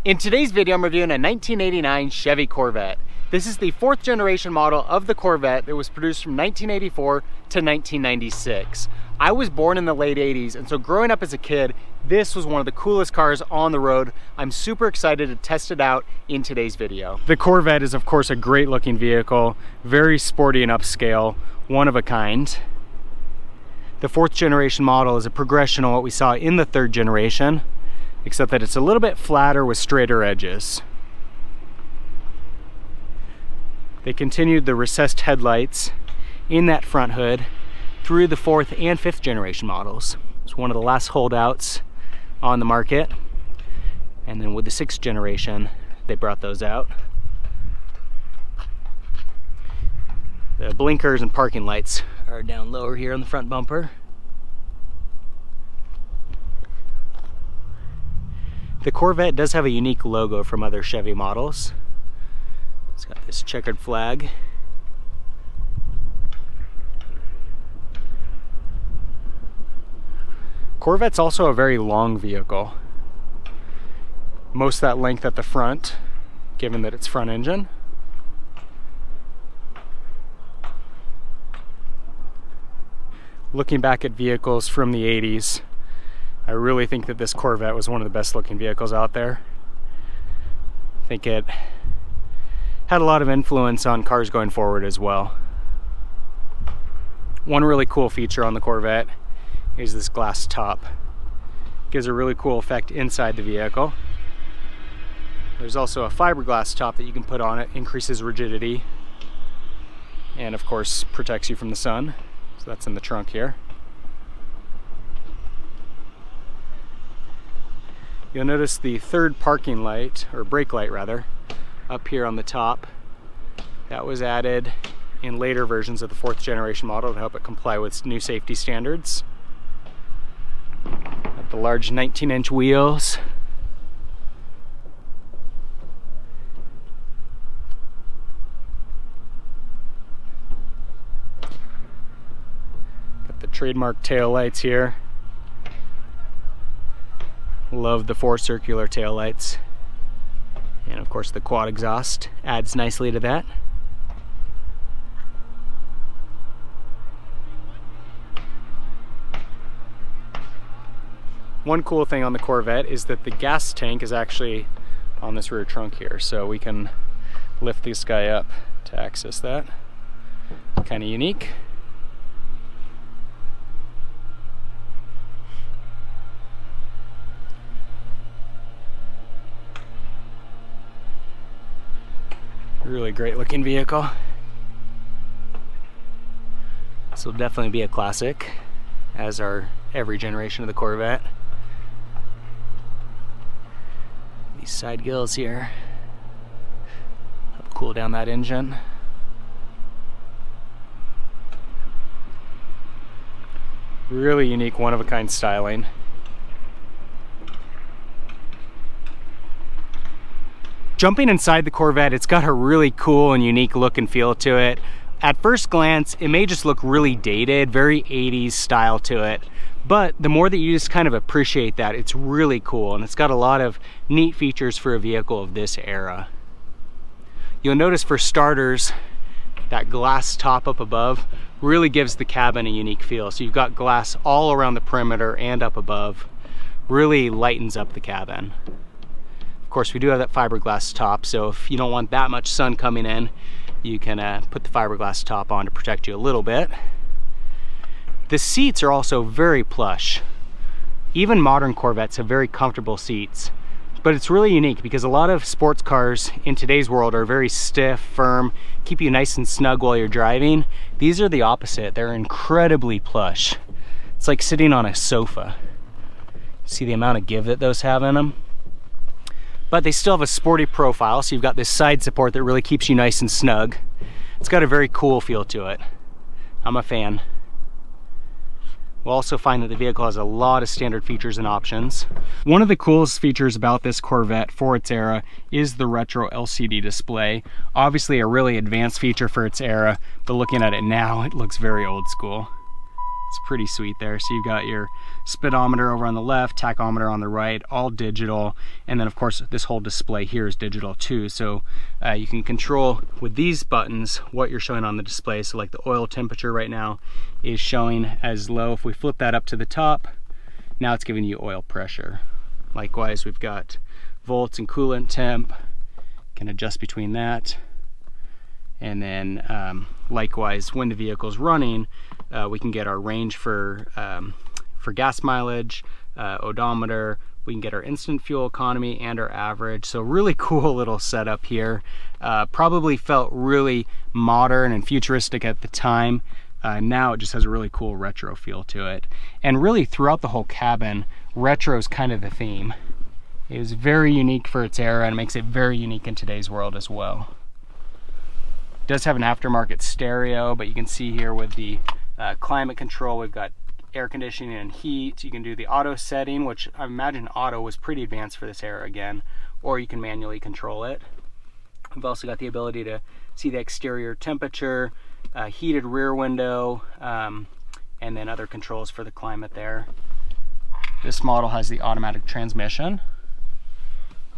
In today's video, I'm reviewing a 1989 Chevy Corvette. This is the fourth generation model of the Corvette that was produced from 1984 to 1996. I was born in the late 80s, and so growing up as a kid, this was one of the coolest cars on the road. I'm super excited to test it out in today's video. The Corvette is of course a great looking vehicle, very sporty and upscale, one of a kind. The fourth generation model is a progression on what we saw in the third generation, except that it's a little bit flatter with straighter edges. They continued the recessed headlights in that front hood through the fourth and fifth generation models. It's one of the last holdouts on the market. And then with the sixth generation, they brought those out. The blinkers and parking lights are down lower here on the front bumper. The Corvette does have a unique logo from other Chevy models. It's got this checkered flag. Corvette's also a very long vehicle. Most of that length at the front, given that it's front engine. Looking back at vehicles from the 80s, I really think that this Corvette was one of the best looking vehicles out there. I think it had a lot of influence on cars going forward as well. One really cool feature on the Corvette is this glass top. It gives a really cool effect inside the vehicle. There's also a fiberglass top that you can put on it, increases rigidity, and of course protects you from the sun. So that's in the trunk here. You'll notice the third parking light, or brake light rather, up here on the top. That was added in later versions of the fourth generation model to help it comply with new safety standards. Got the large 19-inch wheels. Got the trademark tail lights here. Love the four circular tail lights. And of course the quad exhaust adds nicely to that. One cool thing on the Corvette is that the gas tank is actually on this rear trunk here, so we can lift this guy up to access that. Kind of unique. Really great looking vehicle. This will definitely be a classic, as are every generation of the Corvette. These side gills here help cool down that engine. Really unique, one-of-a-kind styling. Jumping inside the Corvette, it's got a really cool and unique look and feel to it. At first glance, it may just look really dated, very 80s style to it. But the more that you just kind of appreciate that, it's really cool, and it's got a lot of neat features for a vehicle of this era. You'll notice for starters, that glass top up above really gives the cabin a unique feel. So you've got glass all around the perimeter and up above. Really lightens up the cabin. Of course, we do have that fiberglass top, so if you don't want that much sun coming in, you can put the fiberglass top on to protect you a little bit. The seats are also very plush. Even modern Corvettes have very comfortable seats, but it's really unique because a lot of sports cars in today's world are very stiff, firm, keep you nice and snug while you're driving. These are the opposite. They're incredibly plush. It's like sitting on a sofa. See the amount of give that those have in them? But they still have a sporty profile, so you've got this side support that really keeps you nice and snug. It's got a very cool feel to it. I'm a fan. We'll also find that the vehicle has a lot of standard features and options. One of the coolest features about this Corvette for its era is the retro LCD display. Obviously a really advanced feature for its era, but looking at it now, it looks very old school. It's pretty sweet there. So you've got your speedometer over on the left, tachometer on the right, all digital. And then of course this whole display here is digital too. So you can control with these buttons what you're showing on the display. So like the oil temperature right now is showing as low. If we flip that up to the top, now it's giving you oil pressure. Likewise, we've got volts and coolant temp. Can adjust between that. And then likewise, when the vehicle's running, we can get our range for gas mileage, odometer. We can get our instant fuel economy and our average. So really cool little setup here. Probably felt really modern and futuristic at the time. Now it just has a really cool retro feel to it. And really throughout the whole cabin, retro is kind of the theme. It was very unique for its era and makes it very unique in today's world as well. It does have an aftermarket stereo, but you can see here with the climate control, we've got air conditioning and heat. You can do the auto setting, which I imagine auto was pretty advanced for this era again, or you can manually control it. We've also got the ability to see the exterior temperature, heated rear window, and then other controls for the climate there. This model has the automatic transmission.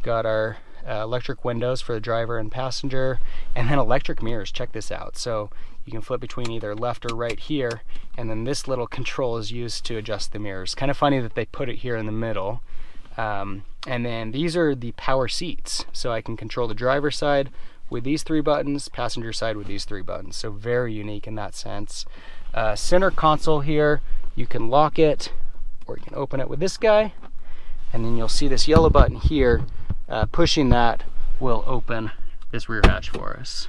Got our electric windows for the driver and passenger, and then electric mirrors. Check this out. So you can flip between either left or right here, and then this little control is used to adjust the mirrors. Kind of funny that they put it here in the middle. And then these are the power seats. So I can control the driver's side with these 3 buttons, passenger side with these 3 buttons. So very unique in that sense. Center console here, you can lock it, or you can open it with this guy. And then you'll see this yellow button here. Pushing that will open this rear hatch for us.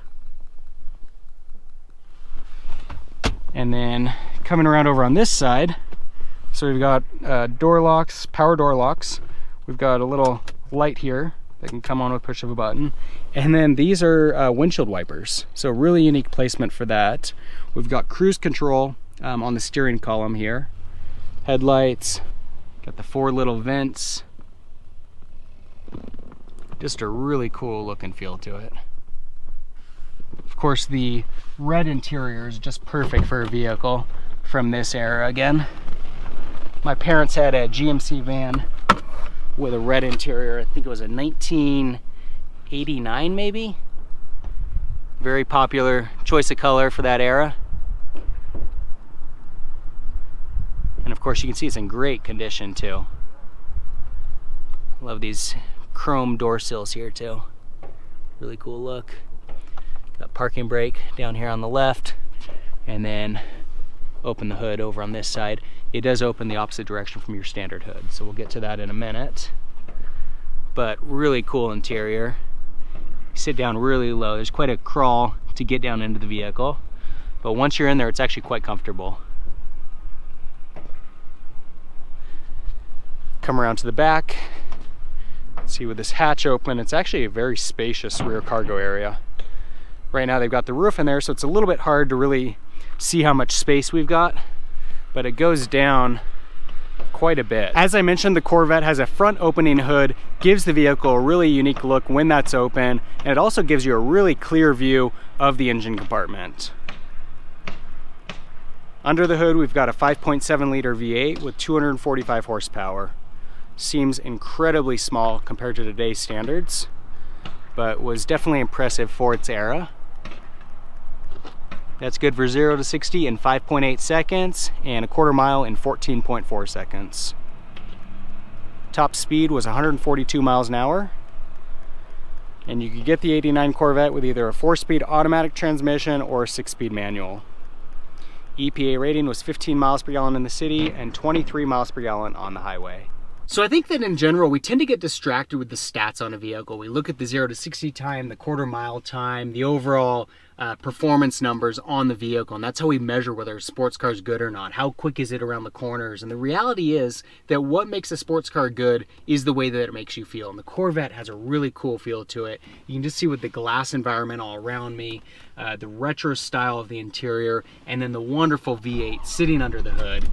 And then coming around over on this side, so we've got door locks, power door locks. We've got a little light here that can come on with push of a button. And then these are windshield wipers. So really unique placement for that. We've got cruise control on the steering column here. Headlights, got the 4 little vents. Just a really cool look and feel to it. Of course, the red interior is just perfect for a vehicle from this era again. My parents had a GMC van with a red interior. I think it was a 1989 maybe. Very popular choice of color for that era. And of course you can see it's in great condition too. Love these chrome door sills here too. Really cool look. Got parking brake down here on the left, and then open the hood over on this side. It does open the opposite direction from your standard hood, so we'll get to that in a minute. But really cool interior. You sit down really low. There's quite a crawl to get down into the vehicle, but once you're in there, it's actually quite comfortable. Come around to the back. See, with this hatch open, it's actually a very spacious rear cargo area. Right now they've got the roof in there, so it's a little bit hard to really see how much space we've got, but it goes down quite a bit. As I mentioned, the Corvette has a front opening hood, gives the vehicle a really unique look when that's open, and it also gives you a really clear view of the engine compartment. Under the hood, we've got a 5.7 liter V8 with 245 horsepower. Seems incredibly small compared to today's standards, but was definitely impressive for its era. That's good for 0 to 60 in 5.8 seconds and a quarter mile in 14.4 seconds. Top speed was 142 miles an hour. And you could get the '89 Corvette with either a 4-speed automatic transmission or a 6-speed manual. EPA rating was 15 miles per gallon in the city and 23 miles per gallon on the highway. So I think that in general, we tend to get distracted with the stats on a vehicle. We look at the 0 to 60 time, the quarter mile time, the overall performance numbers on the vehicle, and that's how we measure whether a sports car is good or not. How quick is it around the corners? And the reality is that what makes a sports car good is the way that it makes you feel. And the Corvette has a really cool feel to it. You can just see with the glass environment all around me, the retro style of the interior, and then the wonderful V8 sitting under the hood.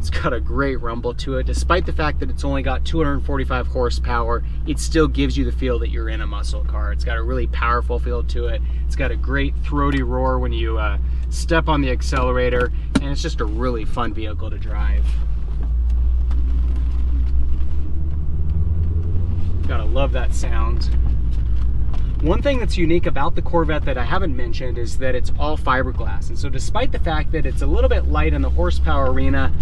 It's got a great rumble to it. Despite the fact that it's only got 245 horsepower, it still gives you the feel that you're in a muscle car. It's got a really powerful feel to it. It's got a great throaty roar when you step on the accelerator, and it's just a really fun vehicle to drive. Gotta love that sound. One thing that's unique about the Corvette that I haven't mentioned is that it's all fiberglass. And so despite the fact that it's a little bit light in the horsepower arena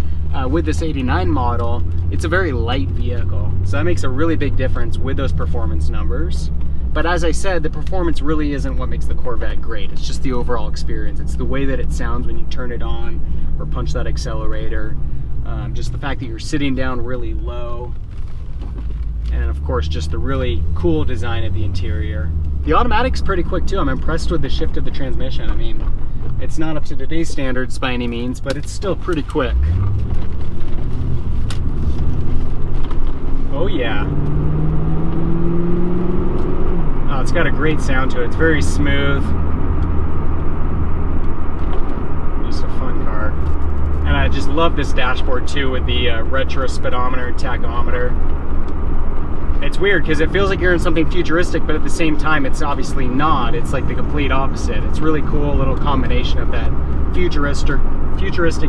with this 89 model, it's a very light vehicle. So that makes a really big difference with those performance numbers. But as I said, the performance really isn't what makes the Corvette great. It's just the overall experience. It's the way that it sounds when you turn it on or punch that accelerator. Just the fact that you're sitting down really low. And of course, just the really cool design of the interior. The automatic's pretty quick too. I'm impressed with the shift of the transmission. I mean, it's not up to today's standards by any means, but it's still pretty quick. Oh yeah. Oh, it's got a great sound to it. It's very smooth. Just a fun car. And I just love this dashboard too with the retro speedometer and tachometer. It's weird because it feels like you're in something futuristic, but at the same time, it's obviously not. It's like the complete opposite. It's really cool little combination of that futuristic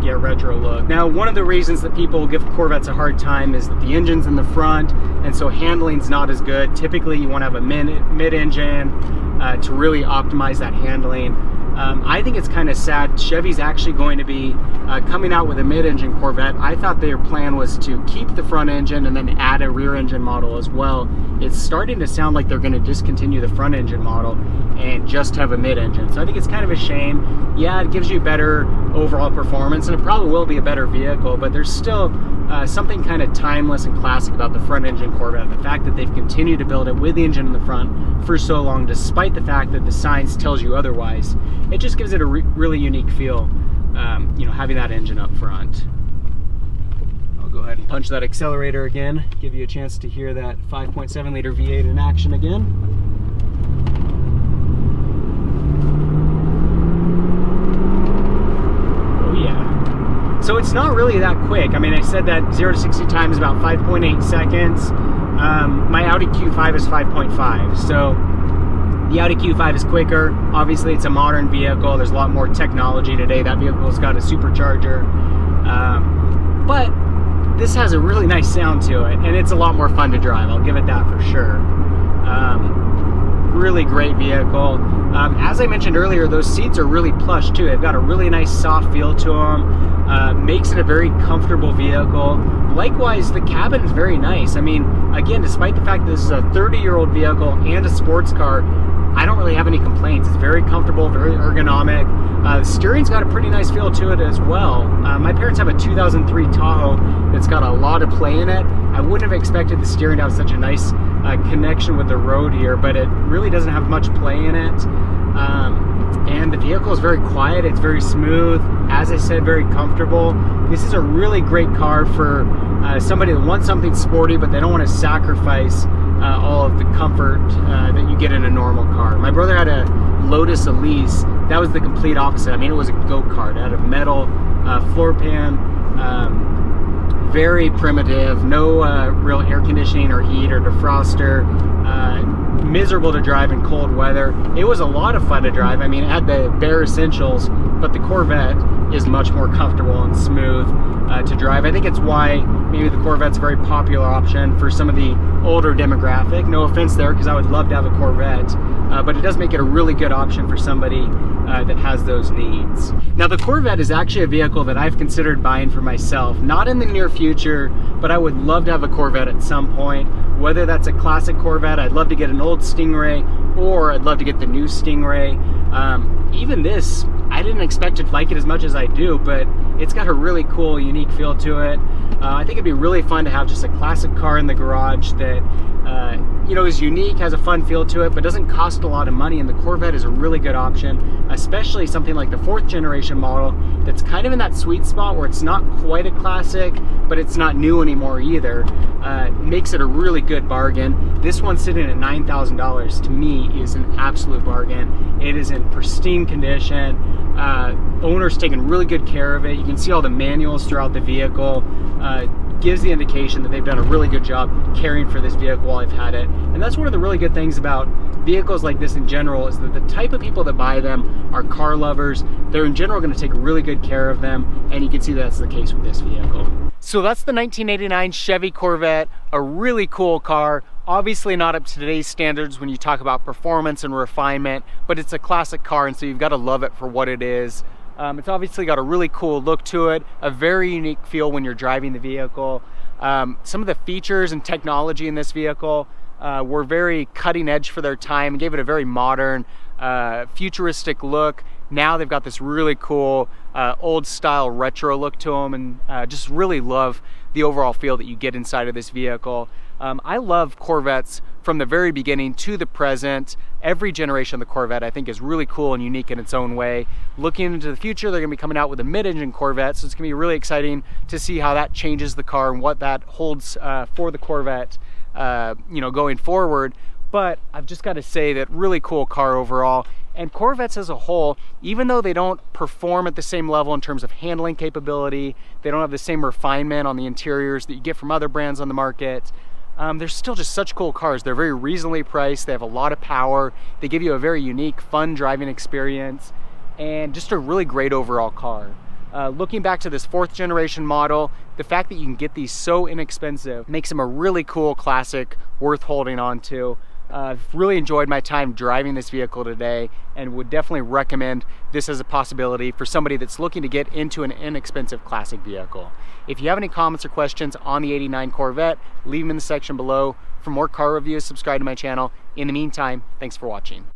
yet retro look. Now, one of the reasons that people give Corvettes a hard time is that the engine's in the front, and so handling's not as good. Typically, you want to have a mid-engine to really optimize that handling. I think it's kind of sad. Chevy's actually going to be coming out with a mid-engine Corvette. I thought their plan was to keep the front engine and then add a rear engine model as well. It's starting to sound like they're going to discontinue the front engine model and just have a mid-engine. So I think it's kind of a shame. Yeah, it gives you better overall performance, and it probably will be a better vehicle, but there's still something kind of timeless and classic about the front engine Corvette. The fact that they've continued to build it with the engine in the front for so long, despite the fact that the science tells you otherwise. It just gives it a really unique feel, you know, having that engine up front. I'll go ahead and punch that accelerator again, give you a chance to hear that 5.7 liter V8 in action again. Oh yeah. So it's not really that quick. I mean, I said that 0 to 60 time is about 5.8 seconds. My Audi Q5 is 5.5, so the Audi Q5 is quicker. Obviously, it's a modern vehicle. There's a lot more technology today. That vehicle's got a supercharger. But this has a really nice sound to it, and it's a lot more fun to drive. I'll give it that for sure. Really great vehicle. As I mentioned earlier, those seats are really plush too. They've got a really nice soft feel to them. Makes it a very comfortable vehicle. Likewise, the cabin is very nice. I mean, again, despite the fact that this is a 30-year-old vehicle and a sports car, I don't really have any complaints. It's very comfortable, very ergonomic. The steering's got a pretty nice feel to it as well. My parents have a 2003 Tahoe that's got a lot of play in it. I wouldn't have expected the steering to have such a nice connection with the road here, but it really doesn't have much play in it. And the vehicle is very quiet. It's very smooth. As I said, very comfortable. This is a really great car for somebody that wants something sporty, but they don't want to sacrifice all of the comfort that you get in a normal car. My brother had a Lotus Elise. That was the complete opposite. I mean, it was a go-kart. It had a metal floor pan, very primitive, no real air conditioning or heat or defroster, miserable to drive in cold weather. It was a lot of fun to drive. I mean, it had the bare essentials, but the Corvette is much more comfortable and smooth to drive. I think it's why maybe the Corvette's a very popular option for some of the older demographic. No offense there, because I would love to have a Corvette, but it does make it a really good option for somebody that has those needs. Now, the Corvette is actually a vehicle that I've considered buying for myself, not in the near future, but I would love to have a Corvette at some point. Whether that's a classic Corvette, I'd love to get an old Stingray, or I'd love to get the new Stingray. Even this, I didn't expect to like it as much as I do, but it's got a really cool, unique feel to it. I think it'd be really fun to have just a classic car in the garage that you know, is unique, has a fun feel to it, but doesn't cost a lot of money, and the Corvette is a really good option, especially something like the 4th generation model that's kind of in that sweet spot where it's not quite a classic, but it's not new anymore either. Makes it a really good bargain. This one sitting at $9,000 to me is an absolute bargain. It is in pristine condition. Owner's taking really good care of it. You can see all the manuals throughout the vehicle. Gives the indication that they've done a really good job caring for this vehicle while I've had it. And that's one of the really good things about vehicles like this in general, is that the type of people that buy them are car lovers. They're in general going to take really good care of them, and you can see that's the case with this vehicle. So that's the 1989 Chevy Corvette, a really cool car. Obviously not up to today's standards when you talk about performance and refinement, but it's a classic car, and so you've got to love it for what it is. It's obviously got a really cool look to it, a very unique feel when you're driving the vehicle. Some of the features and technology in this vehicle were very cutting edge for their time and gave it a very modern, futuristic look. Now they've got this really cool old style retro look to them, and just really love the overall feel that you get inside of this vehicle. I love Corvettes from the very beginning to the present. Every generation of the Corvette I think is really cool and unique in its own way. Looking into the future, they're going to be coming out with a mid-engine Corvette, so it's going to be really exciting to see how that changes the car and what that holds for the Corvette, you know, going forward. But I've just got to say that really cool car overall. And Corvettes as a whole, even though they don't perform at the same level in terms of handling capability, they don't have the same refinement on the interiors that you get from other brands on the market, they're still just such cool cars. They're very reasonably priced, they have a lot of power, they give you a very unique, fun driving experience, and just a really great overall car. Looking back to this 4th generation model, the fact that you can get these so inexpensive makes them a really cool classic worth holding on to. I've really enjoyed my time driving this vehicle today, and would definitely recommend this as a possibility for somebody that's looking to get into an inexpensive classic vehicle. If you have any comments or questions on the 89 Corvette, leave them in the section below. For more car reviews, subscribe to my channel. In the meantime, thanks for watching.